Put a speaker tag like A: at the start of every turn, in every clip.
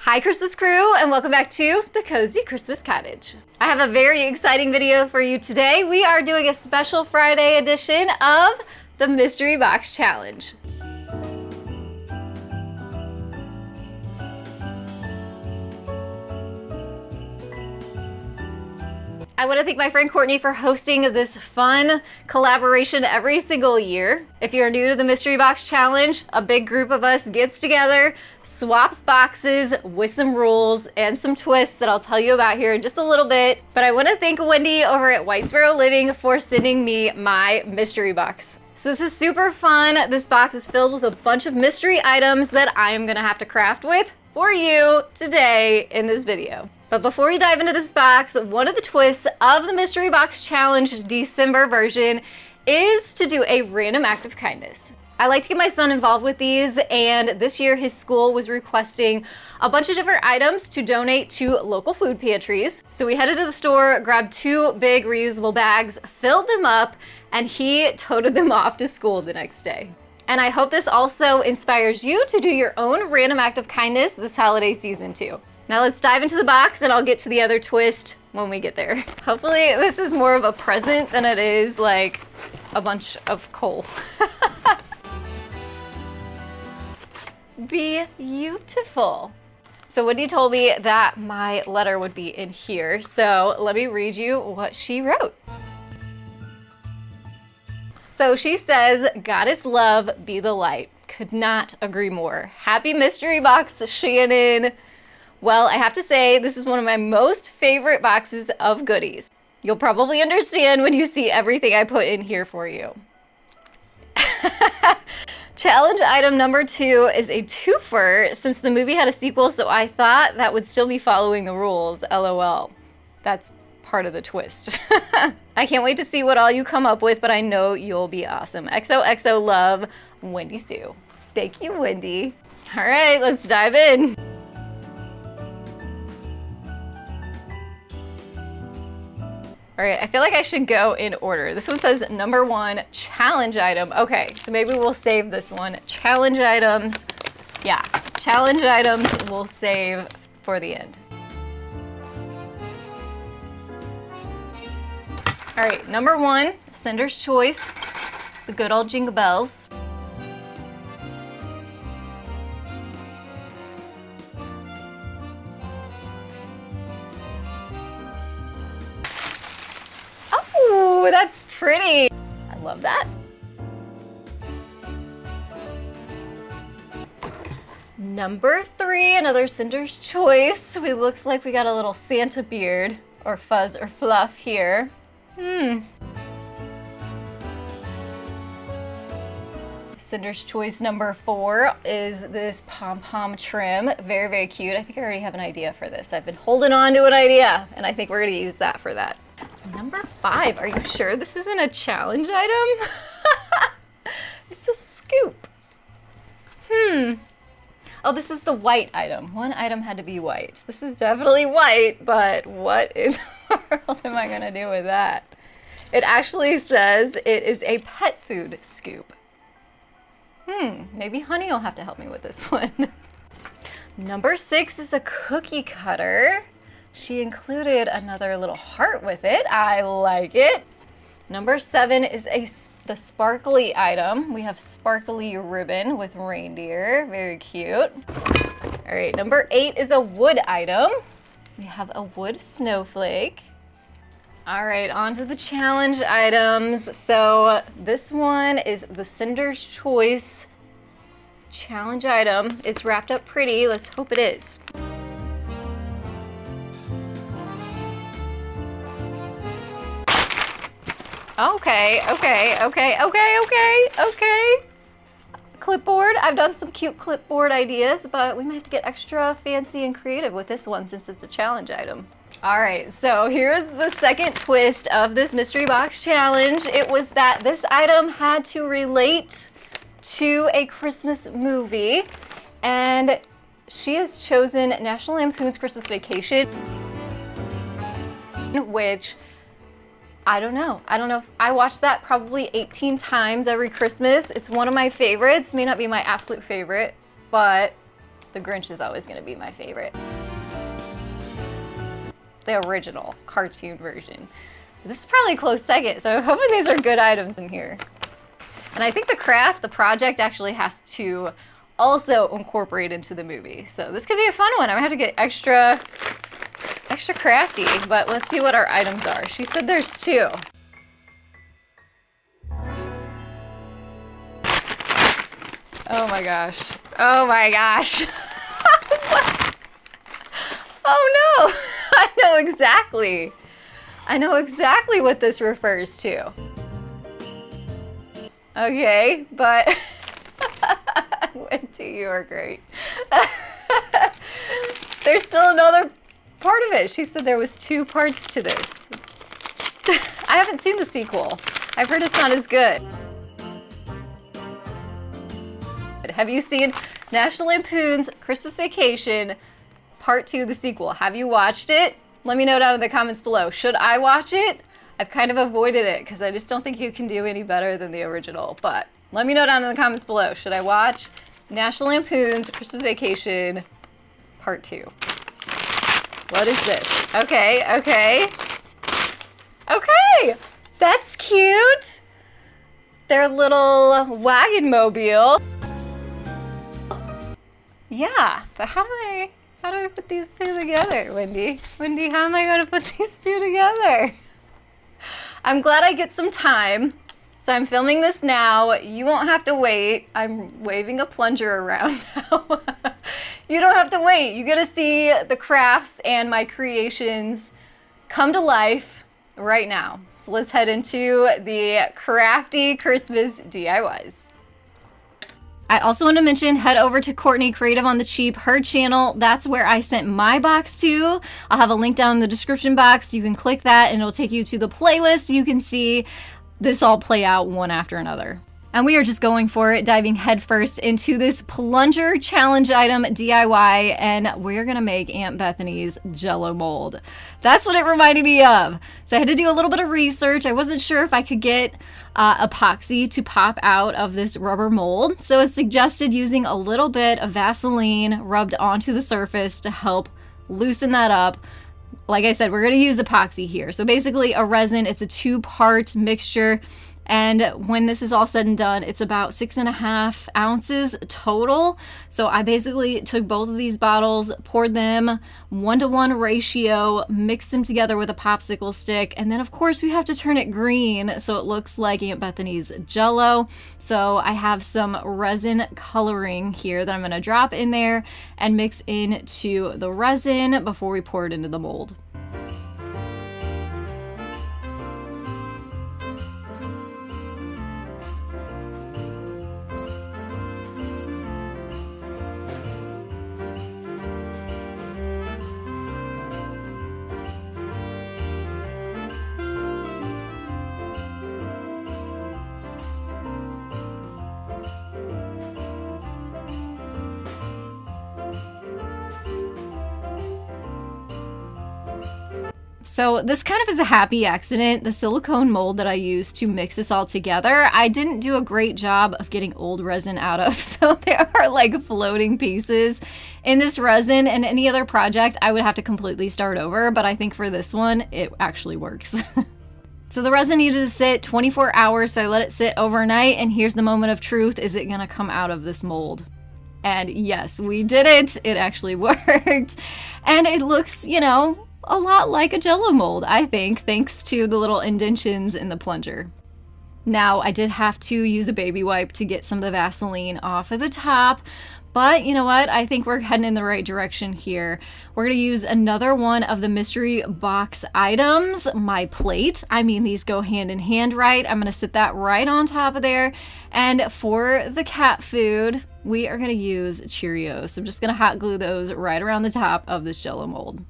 A: Hi Christmas crew, and welcome back to The Cozy Christmas Cottage. I have a very exciting video for you today. We are doing a special Friday edition of the Mystery Box Challenge. I want to thank my friend Courtney for hosting this fun collaboration every single year. If you're new to the Mystery Box Challenge, a big group of us gets together, swaps boxes with some rules and some twists that I'll tell you about here in just a little bit. But I want to thank Wendy over at White Sparrow Living for sending me my mystery box. So this is super fun. This box is filled with a bunch of mystery items that I am gonna have to craft with for you today in this video. But before we dive into this box, one of the twists of the Mystery Box Challenge December version is to do a random act of kindness. I like to get my son involved with these, and this year his school was requesting a bunch of different items to donate to local food pantries. So we headed to the store, grabbed 2 big reusable bags, filled them up, and he toted them off to school the next day. And I hope this also inspires you to do your own random act of kindness this holiday season too. Now let's dive into the box and I'll get to the other twist when we get there. Hopefully this is more of a present than it is like a bunch of coal. Beautiful. So Wendy told me that my letter would be in here, so let me read you what she wrote. So she says, "Goddess love, be the light." Could not agree more. Happy mystery box, Shannon. Well, I have to say, this is one of my most favorite boxes of goodies. You'll probably understand when you see everything I put in here for you. Challenge item number 2 is a twofer since the movie had a sequel, so I thought that would still be following the rules, LOL. That's part of the twist. I can't wait to see what all you come up with, but I know you'll be awesome. XOXO love, Wendy Sue. Thank you, Wendy. All right, let's dive in. All right, I feel like I should go in order. This one says number 1, challenge item. Okay, so maybe we'll save this one. Challenge items. Yeah, challenge items we'll save for the end. All right, number 1, Cinder's Choice, the good old Jingle Bells. Oh, that's pretty. I love that. Number 3, another Cinder's Choice. We looks like we got a little Santa beard or fuzz or fluff here. Cinder's Choice number 4 is this pom-pom trim. Very, very cute. I think I already have an idea for this. I've been holding on to an idea, and I think we're gonna use that for that. Number 5, are you sure this isn't a challenge item? It's a scoop. Oh, this is the white item. One item had to be white. This is definitely white, but what in the world am I gonna do with that? It actually says it is a pet food scoop. Maybe Honey will have to help me with this one. Number 6 is a cookie cutter. She included another little heart with it. I like it. Number 7 is the sparkly item. We have sparkly ribbon with reindeer. Very cute. All right, number 8 is a wood item. We have a wood snowflake. All right, on to the challenge items. So this one is the Cinder's Choice challenge item. It's wrapped up pretty. Let's hope it is. Okay. Clipboard. I've done some cute clipboard ideas, but we might have to get extra fancy and creative with this one since it's a challenge item. All right, so here's the second twist of this mystery box challenge. It was that this item had to relate to a Christmas movie, and she has chosen National Lampoon's Christmas Vacation, which I don't know. I watch that probably 18 times every Christmas. It's one of my favorites. May not be my absolute favorite, but The Grinch is always gonna be my favorite. The original cartoon version. This is probably a close second, so I'm hoping these are good items in here. And I think the project actually has to also incorporate into the movie. So this could be a fun one. I'm gonna have to get extra crafty, but let's see what our items are. She said there's 2. Oh my gosh. Oh my gosh. Oh no. I know exactly what this refers to. Okay, but Wendy, you are great. There's still another part of it. She said there was 2 parts to this. I haven't seen the sequel. I've heard it's not as good. Have you seen National Lampoon's Christmas Vacation Part 2, the sequel? Have you watched it? Let me know down in the comments below. Should I watch it? I've kind of avoided it because I just don't think you can do any better than the original. But let me know down in the comments below. Should I watch National Lampoon's Christmas Vacation Part 2? What is this? Okay. That's cute. Their little wagon mobile. Yeah, but how do I put these 2 together, Wendy? Wendy, how am I going to put these 2 together? I'm glad I get some time. So I'm filming this now. You won't have to wait. I'm waving a plunger around now. You don't have to wait. You get to see the crafts and my creations come to life right now. So let's head into the crafty Christmas DIYs. I also want to mention, head over to Courtney Creative on the Cheap, her channel. That's where I sent my box to. I'll have a link down in the description box. You can click that and it'll take you to the playlist. You can see this all play out one after another. And we are just going for it, diving headfirst into this plunger challenge item DIY, and we're gonna make Aunt Bethany's Jell-O mold. That's what it reminded me of. So I had to do a little bit of research. I wasn't sure if I could get epoxy to pop out of this rubber mold. So it suggested using a little bit of Vaseline rubbed onto the surface to help loosen that up. Like I said, we're gonna use epoxy here. So basically a resin, it's a 2-part mixture. And when this is all said and done, it's about 6.5 ounces total. So I basically took both of these bottles, poured them 1-to-1 ratio, mixed them together with a popsicle stick. And then of course we have to turn it green so it looks like Aunt Bethany's Jell-O. So I have some resin coloring here that I'm gonna drop in there and mix into the resin before we pour it into the mold. So this kind of is a happy accident. The silicone mold that I used to mix this all together, I didn't do a great job of getting old resin out of. So there are like floating pieces in this resin, and any other project I would have to completely start over. But I think for this one, it actually works. So the resin needed to sit 24 hours, so I let it sit overnight. And here's the moment of truth. Is it gonna come out of this mold? And yes, we did it. It actually worked. And it looks, you know, a lot like a Jell-O mold, I think, thanks to the little indentions in the plunger. Now, I did have to use a baby wipe to get some of the Vaseline off of the top, but you know what? I think we're heading in the right direction here. We're gonna use another one of the mystery box items, my plate. I mean, these go hand in hand, right? I'm gonna sit that right on top of there. And for the cat food, we are gonna use Cheerios. So I'm just gonna hot glue those right around the top of this Jell-O mold.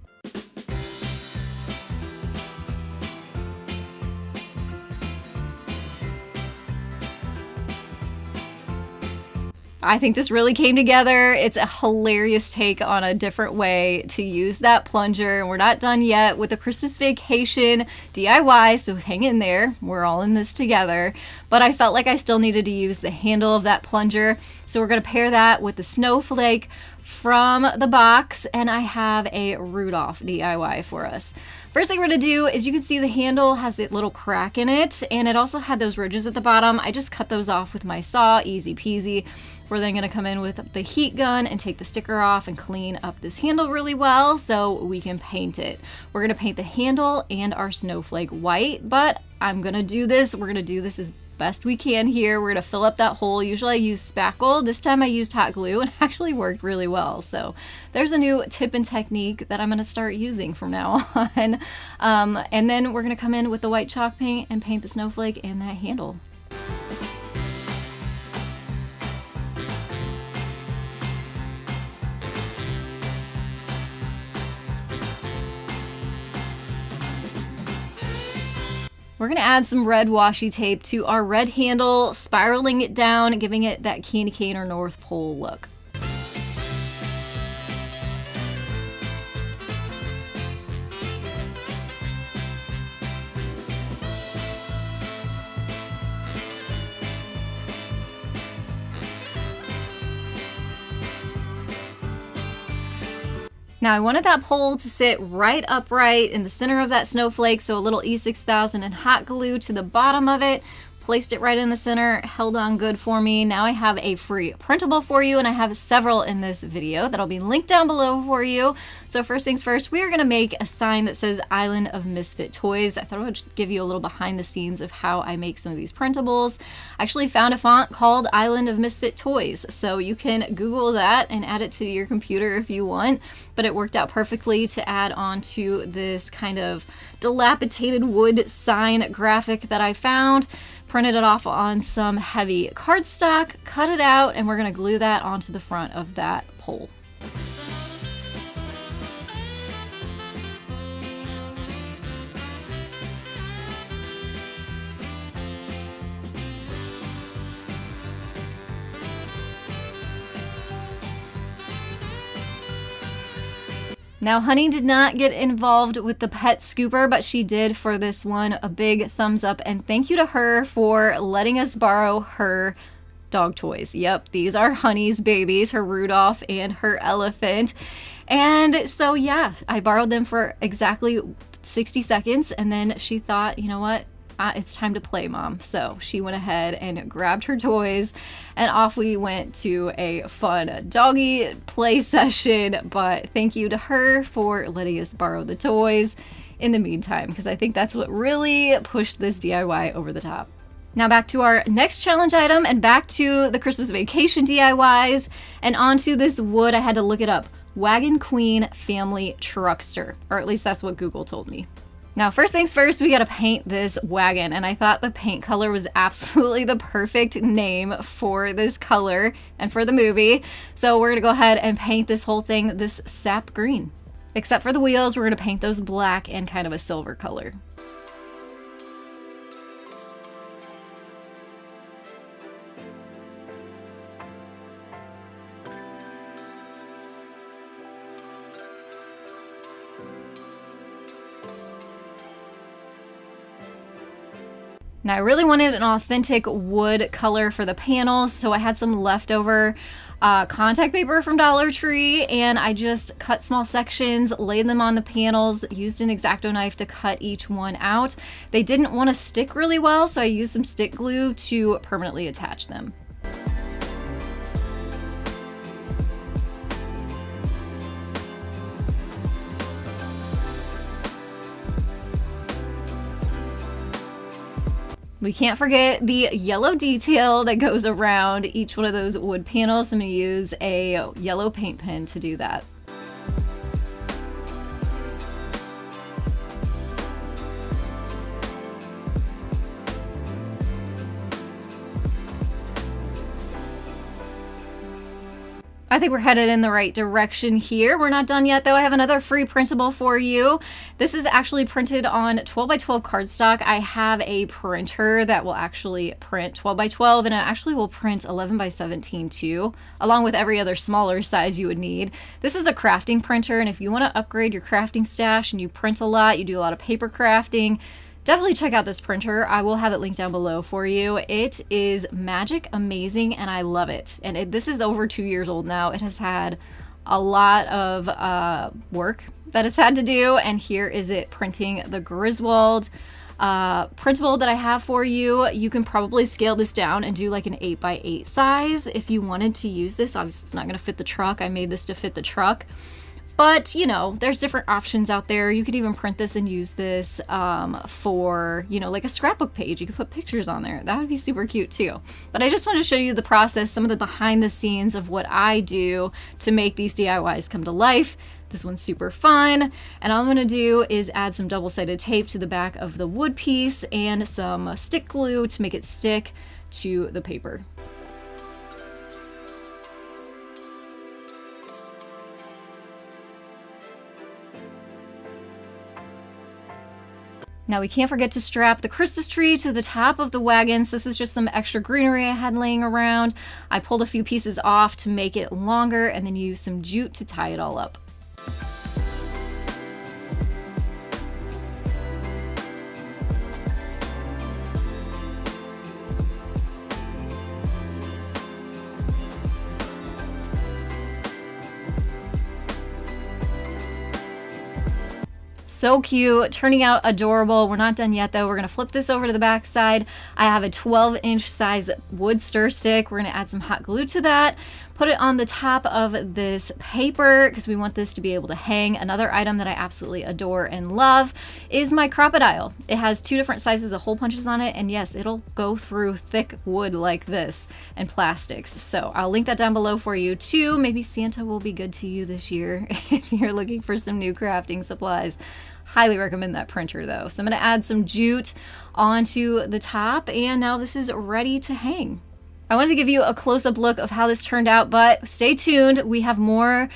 A: I think this really came together. It's a hilarious take on a different way to use that plunger. And we're not done yet with the Christmas Vacation DIY, so hang in there. We're all in this together. But I felt like I still needed to use the handle of that plunger. So we're gonna pair that with the snowflake from the box, and I have a Rudolph DIY for us. First thing we're gonna do is, you can see the handle has a little crack in it, and it also had those ridges at the bottom. I just cut those off with my saw, easy peasy. We're then gonna come in with the heat gun and take the sticker off and clean up this handle really well so we can paint it. We're gonna paint the handle and our snowflake white, but we're gonna do this as best we can here. We're gonna fill up that hole. Usually I use spackle. This time I used hot glue and it actually worked really well. So there's a new tip and technique that I'm gonna start using from now on. And then we're gonna come in with the white chalk paint and paint the snowflake and that handle. We're gonna add some red washi tape to our red handle, spiraling it down, giving it that candy cane or North Pole look. Now I wanted that pole to sit right upright in the center of that snowflake, so a little E6000 and hot glue to the bottom of it. Placed it right in the center, held on good for me. Now I have a free printable for you, and I have several in this video that'll be linked down below for you. So first things first, we are gonna make a sign that says Island of Misfit Toys. I thought I would give you a little behind the scenes of how I make some of these printables. I actually found a font called Island of Misfit Toys, so you can Google that and add it to your computer if you want, but it worked out perfectly to add onto this kind of dilapidated wood sign graphic that I found. Printed it off on some heavy cardstock, cut it out, and we're gonna glue that onto the front of that pole. Now, Honey did not get involved with the pet scooper, but she did for this one. A big thumbs up, and thank you to her for letting us borrow her dog toys. Yep, these are Honey's babies, her Rudolph and her elephant. And so yeah, I borrowed them for exactly 60 seconds, and then she thought, you know what? It's time to play, Mom. So she went ahead and grabbed her toys, and off we went to a fun doggy play session. But thank you to her for letting us borrow the toys in the meantime, because I think that's what really pushed this DIY over the top. Now back to our next challenge item, and back to the Christmas vacation DIYs, and onto this wood. I had to look it up. Wagon Queen Family Truckster, or at least that's what Google told me. Now, first things first, we gotta paint this wagon, and I thought the paint color was absolutely the perfect name for this color and for the movie. So we're gonna go ahead and paint this whole thing this sap green. Except for the wheels, we're gonna paint those black and kind of a silver color. Now I really wanted an authentic wood color for the panels, so I had some leftover contact paper from Dollar Tree, and I just cut small sections, laid them on the panels, used an X-Acto knife to cut each one out. They didn't want to stick really well, so I used some stick glue to permanently attach them. We can't forget the yellow detail that goes around each one of those wood panels. I'm gonna use a yellow paint pen to do that. I think we're headed in the right direction here. We're not done yet though. I have another free printable for you. This is actually printed on 12 by 12 cardstock. I have a printer that will actually print 12 by 12, and it actually will print 11 by 17 too, along with every other smaller size you would need. This is a crafting printer, and if you want to upgrade your crafting stash and you print a lot, you do a lot of paper crafting, definitely check out this printer. I will have it linked down below for you. It is magic, amazing, and I love it. And this is over 2 years old now. It has had a lot of work that it's had to do. And here is it printing the Griswold printable that I have for you. You can probably scale this down and do like an 8x8 size if you wanted to use this. Obviously it's not going to fit the truck. I made this to fit the truck, but you know, there's different options out there. You could even print this and use this for, you know, like a scrapbook page. You could put pictures on there. That would be super cute too. But I just want to show you the process, some of the behind the scenes of what I do to make these DIYs come to life. This one's super fun, and all I'm gonna do is add some double-sided tape to the back of the wood piece and some stick glue to make it stick to the paper. Now we can't forget to strap the Christmas tree to the top of the wagons. This is just some extra greenery I had laying around. I pulled a few pieces off to make it longer and then used some jute to tie it all up. So cute, turning out adorable. We're not done yet though. We're gonna flip this over to the back side. I have a 12-inch size wood stir stick. We're gonna add some hot glue to that, put it on the top of this paper because we want this to be able to hang. Another item that I absolutely adore and love is my crocodile. It has 2 different sizes of hole punches on it, and yes, it'll go through thick wood like this and plastics. So I'll link that down below for you too. Maybe Santa will be good to you this year if you're looking for some new crafting supplies. Highly recommend that printer though. So I'm going to add some jute onto the top, and now this is ready to hang. I wanted to give you a close-up look of how this turned out, but stay tuned. We have more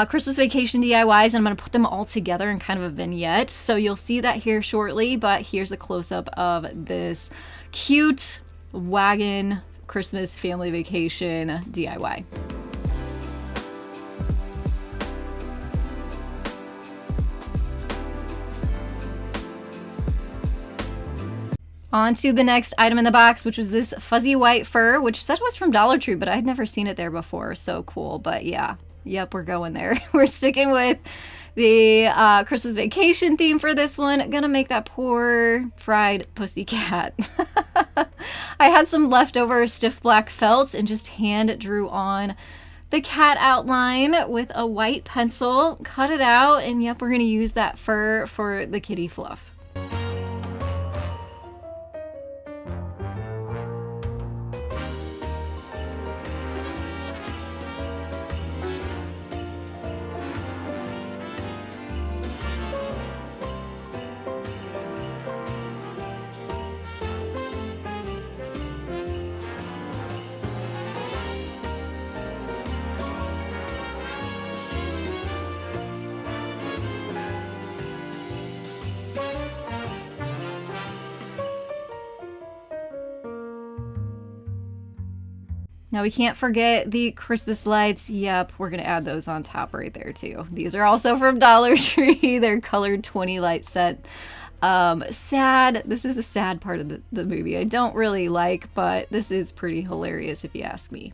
A: Christmas vacation DIYs, and I'm going to put them all together in kind of a vignette. So you'll see that here shortly, but here's a close-up of this cute wagon Christmas family vacation DIY. On to the next item in the box, which was this fuzzy white fur, which said was from Dollar Tree, but I had never seen it there before. So cool. But yeah, yep, we're going there. We're sticking with the Christmas vacation theme for this one. Gonna make that poor fried pussycat. I had some leftover stiff black felt and just hand drew on the cat outline with a white pencil, cut it out, and yep, we're gonna use that fur for the kitty fluff. Now we can't forget the Christmas lights. Yep, we're gonna add those on top right there too. These are also from Dollar Tree. They're colored 20 light set. Sad. This is a sad part of the movie I don't really like, but this is pretty hilarious if you ask me.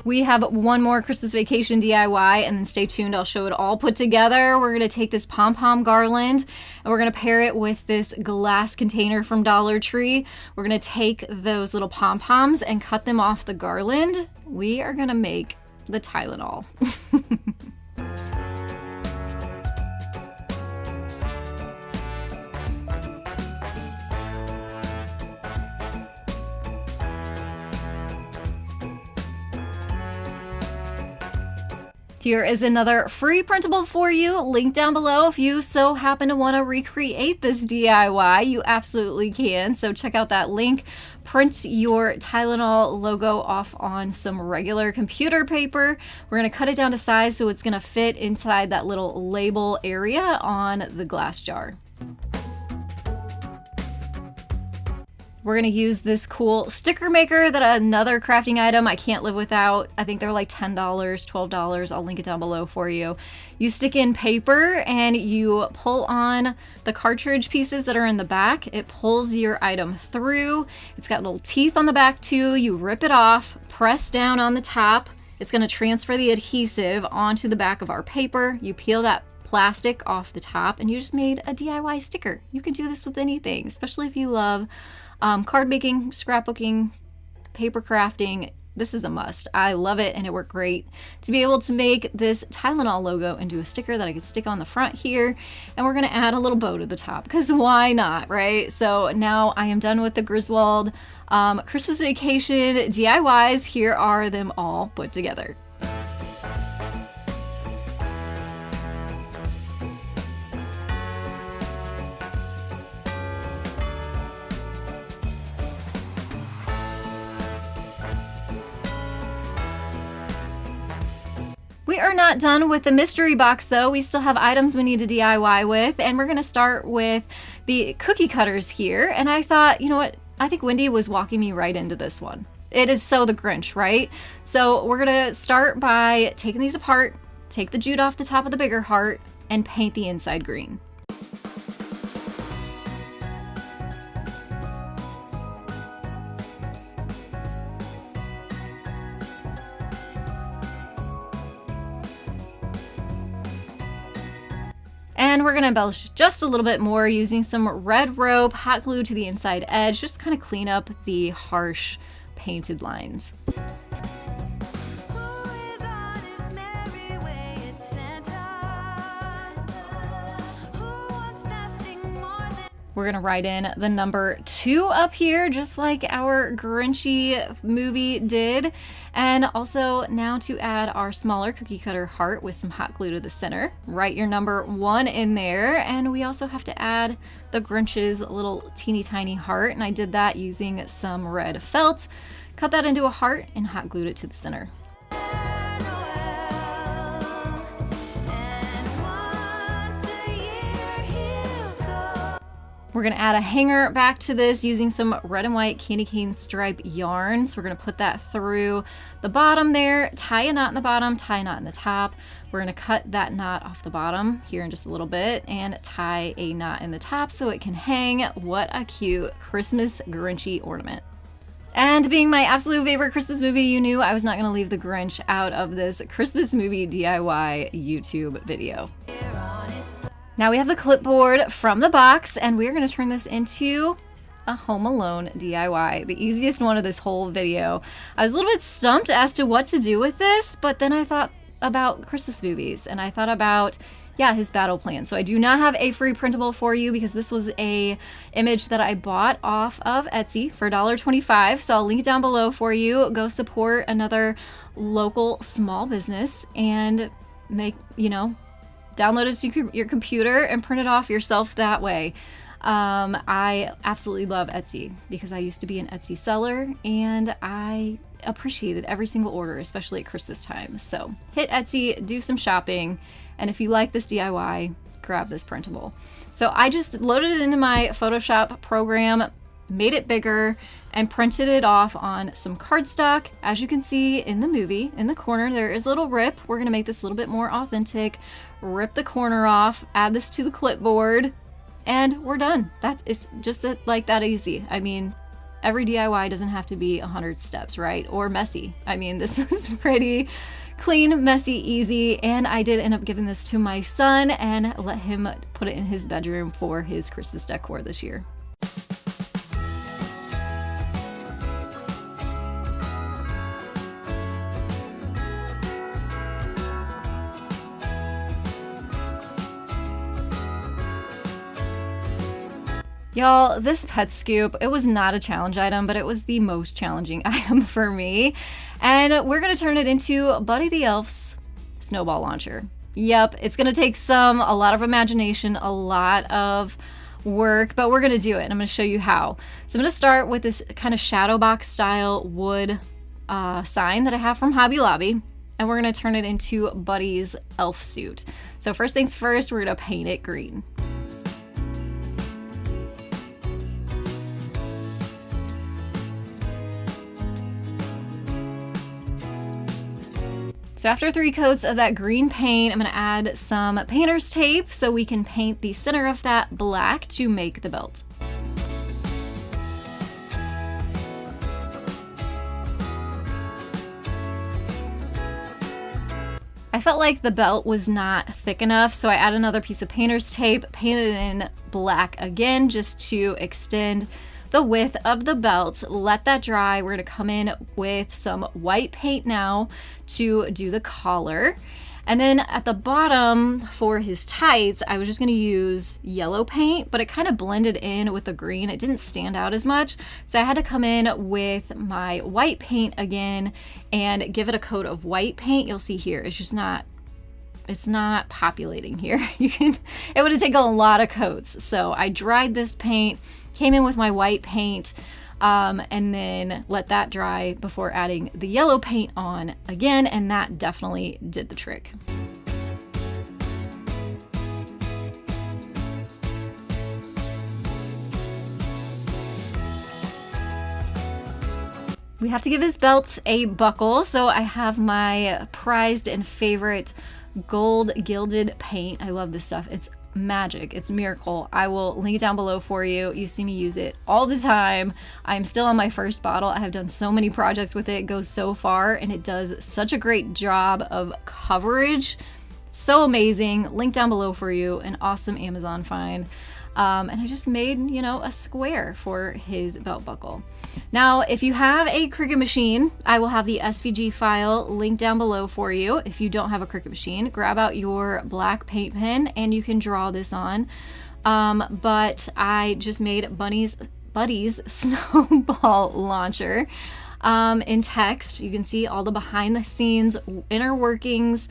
A: We have one more Christmas vacation DIY, and then stay tuned, I'll show it all put together. We're gonna take this pom-pom garland and we're gonna pair it with this glass container from Dollar Tree. We're gonna take those little pom-poms and cut them off the garland. We are gonna make the Tylenol. Here is another free printable for you, link down below. If you so happen to want to recreate this DIY, you absolutely can. So check out that link. Print your Tylenol logo off on some regular computer paper. We're going to cut it down to size so it's going to fit inside that little label area on the glass jar. We're gonna use this cool sticker maker, that another crafting item I can't live without. I think they're like $10, $12. I'll link it down below for you. You stick in paper and you pull on the cartridge pieces that are in the back. It pulls your item through. It's got little teeth on the back too. You rip it off, press down on the top, It's going to transfer the adhesive onto the back of our paper. You peel that plastic off the top and you just made a DIY sticker. You can do this with anything, especially if you love card making, scrapbooking, paper crafting. This is a must. I love it and it worked great to be able to make this Tylenol logo into a sticker that I could stick on the front here. And we're going to add a little bow to the top because why not, right? So now I am done with the Griswold Christmas Vacation DIYs. Here are them all put together. We are not done with the mystery box though. We still have items we need to DIY with, and we're gonna start with the cookie cutters here. And I thought, you know what? I think Wendy was walking me right into this one. It is so the Grinch, right? So we're gonna start by taking these apart, take the jute off the top of the bigger heart, and paint the inside green. And we're gonna embellish just a little bit more using some red rope, hot glue to the inside edge, just kind of clean up the harsh painted lines. We're gonna write in the number 2 up here, just like our Grinchy movie did. And also now to add our smaller cookie cutter heart with some hot glue to the center. Write your number 1 in there. And we also have to add the Grinch's little teeny tiny heart. And I did that using some red felt. Cut that into a heart and hot glued it to the center. We're gonna add a hanger back to this using some red and white candy cane stripe yarn. So we're gonna put that through the bottom there, tie a knot in the bottom, tie a knot in the top. We're gonna cut that knot off the bottom here in just a little bit and tie a knot in the top so it can hang. What a cute Christmas Grinchy ornament. And being my absolute favorite Christmas movie, you knew I was not gonna leave the Grinch out of this Christmas movie DIY YouTube video. Now we have the clipboard from the box, and we're going to turn this into a Home Alone DIY, the easiest one of this whole video. I was a little bit stumped as to what to do with this, but then I thought about Christmas movies, and I thought about, yeah, his battle plan. So I do not have a free printable for you because this was a image that I bought off of Etsy for $1.25. So I'll link down below for you. Go support another local small business and make, download it to your computer and print it off yourself that way. I absolutely love Etsy because I used to be an Etsy seller and I appreciated every single order, especially at Christmas time. So hit Etsy, do some shopping, and if you like this DIY, grab this printable. So I just loaded it into my Photoshop program, made it bigger, and printed it off on some cardstock. As you can see in the movie, in the corner, there is a little rip. We're gonna make this a little bit more authentic. Rip the corner off, add this to the clipboard, and we're done. It's just like that easy. I mean, every DIY doesn't have to be 100 steps, right? Or messy. I mean, this was pretty clean, messy, easy, and I did end up giving this to my son and let him put it in his bedroom for his Christmas decor this year. Y'all, this pet scoop, it was not a challenge item, but it was the most challenging item for me. And we're gonna turn it into Buddy the Elf's snowball launcher. Yep, it's gonna take a lot of imagination, a lot of work, but we're gonna do it and I'm gonna show you how. So I'm gonna start with this kind of shadow box style wood sign that I have from Hobby Lobby. And we're gonna turn it into Buddy's elf suit. So first things first, we're gonna paint it green. So after 3 coats of that green paint, I'm gonna add some painter's tape so we can paint the center of that black to make the belt. I felt like the belt was not thick enough, so I added another piece of painter's tape, painted it in black again just to extend the width of the belt. Let that dry. We're gonna come in with some white paint now to do the collar. And then at the bottom for his tights, I was just gonna use yellow paint, but it kind of blended in with the green. It didn't stand out as much. So I had to come in with my white paint again and give it a coat of white paint. You'll see here, it's not populating here. It would have taken a lot of coats. So I dried this paint, came in with my white paint, and then let that dry before adding the yellow paint on again, and that definitely did the trick. We have to give his belt a buckle, so I have my prized and favorite gold gilded paint. I love this stuff. It's magic. It's a miracle. I will link it down below for you. You see me use it all the time. I'm still on my first bottle. I have done so many projects with it. It goes so far and it does such a great job of coverage. So amazing. Link down below for you. An awesome Amazon find. And I just made, a square for his belt buckle. Now, if you have a Cricut machine, I will have the SVG file linked down below for you. If you don't have a Cricut machine, grab out your black paint pen and you can draw this on. But I just made Buddy's snowball launcher in text. You can see all the behind the scenes inner workings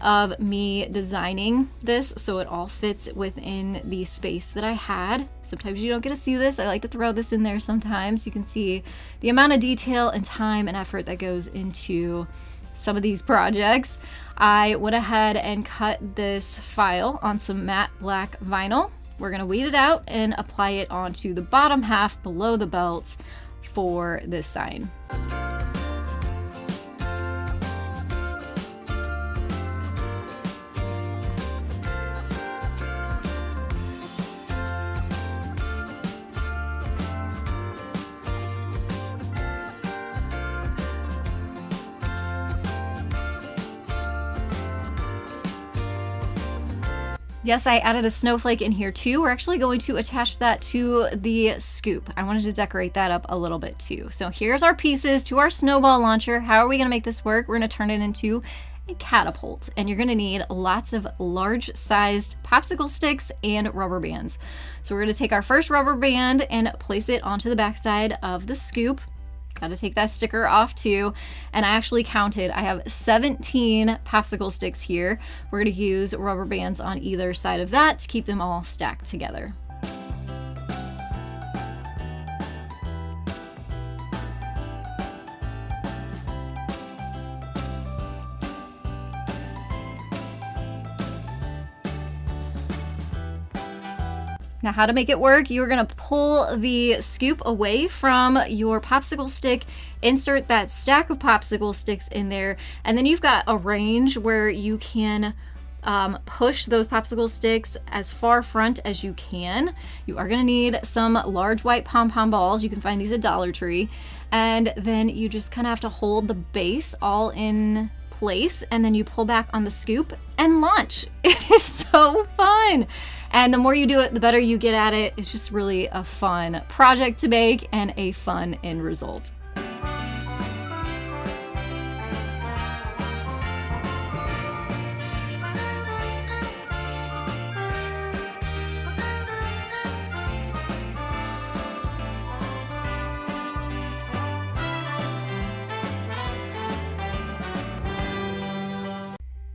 A: of me designing this so it all fits within the space that I had. Sometimes you don't get to see this. I like to throw this in there sometimes. You can see the amount of detail and time and effort that goes into some of these projects. I went ahead and cut this file on some matte black vinyl. We're gonna weed it out and apply it onto the bottom half below the belt for this sign. Yes, I added a snowflake in here too. We're actually going to attach that to the scoop. I wanted to decorate that up a little bit too. So here's our pieces to our snowball launcher. How are we gonna make this work? We're gonna turn it into a catapult, and you're gonna need lots of large-sized popsicle sticks and rubber bands. So we're gonna take our first rubber band and place it onto the backside of the scoop. Got to take that sticker off too. And I actually counted, I have 17 popsicle sticks here. We're going to use rubber bands on either side of that to keep them all stacked together. Now, how to make it work, you're gonna pull the scoop away from your popsicle stick, insert that stack of popsicle sticks in there, and then you've got a range where you can push those popsicle sticks as far front as you can. You are gonna need some large white pom-pom balls. You can find these at Dollar Tree. And then you just kind of have to hold the base all in place, and then you pull back on the scoop and launch. It is so fun. And the more you do it, the better you get at it. It's just really a fun project to make and a fun end result.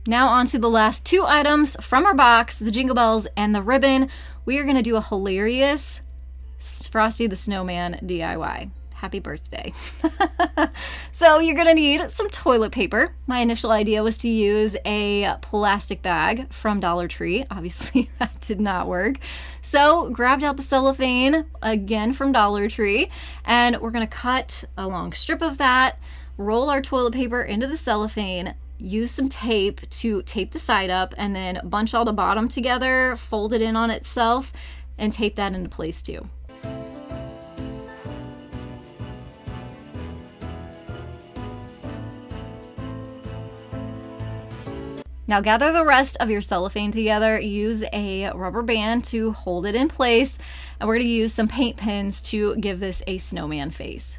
A: Now on to the last two items from our box, the jingle bells and the ribbon. We are gonna do a hilarious Frosty the Snowman DIY. Happy birthday. So you're gonna need some toilet paper. My initial idea was to use a plastic bag from Dollar Tree. Obviously that did not work. So grabbed out the cellophane, again from Dollar Tree, and we're gonna cut a long strip of that, roll our toilet paper into the cellophane, use some tape to tape the side up, and then bunch all the bottom together, fold it in on itself, and tape that into place too. Now gather the rest of your cellophane together, use a rubber band to hold it in place, and we're going to use some paint pens to give this a snowman face.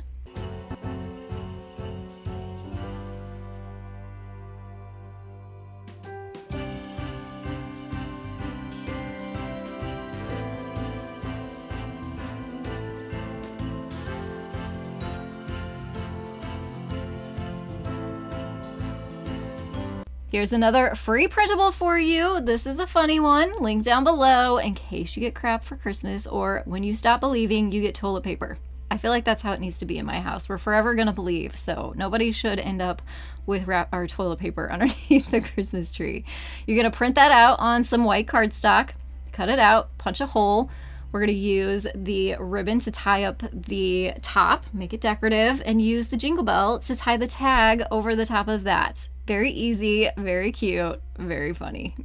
A: Here's another free printable for you. This is a funny one. Link down below in case you get crap for Christmas or when you stop believing, you get toilet paper. I feel like that's how it needs to be in my house. We're forever gonna believe, so nobody should end up with our toilet paper underneath the Christmas tree. You're gonna print that out on some white cardstock, cut it out, punch a hole. We're going to use the ribbon to tie up the top, make it decorative, and use the jingle bell to tie the tag over the top of that. Very easy, very cute, very funny.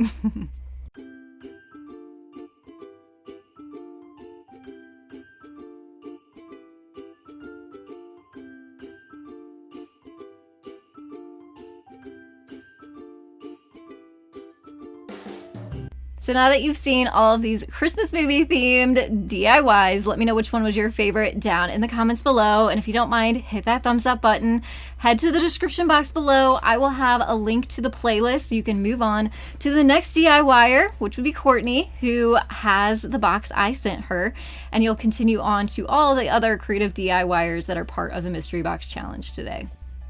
A: So now that you've seen all of these Christmas movie themed DIYs, let me know which one was your favorite down in the comments below. And if you don't mind, hit that thumbs up button. Head to the description box below. I will have a link to the playlist so you can move on to the next DIYer, which would be Courtney, who has the box I sent her. And you'll continue on to all the other creative DIYers that are part of the Mystery Box Challenge today.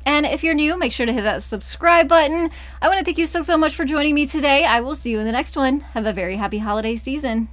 A: And if you're new, make sure to hit that subscribe button. I want to thank you so much for joining me today. I will see you in the next one. Have a very happy holiday season.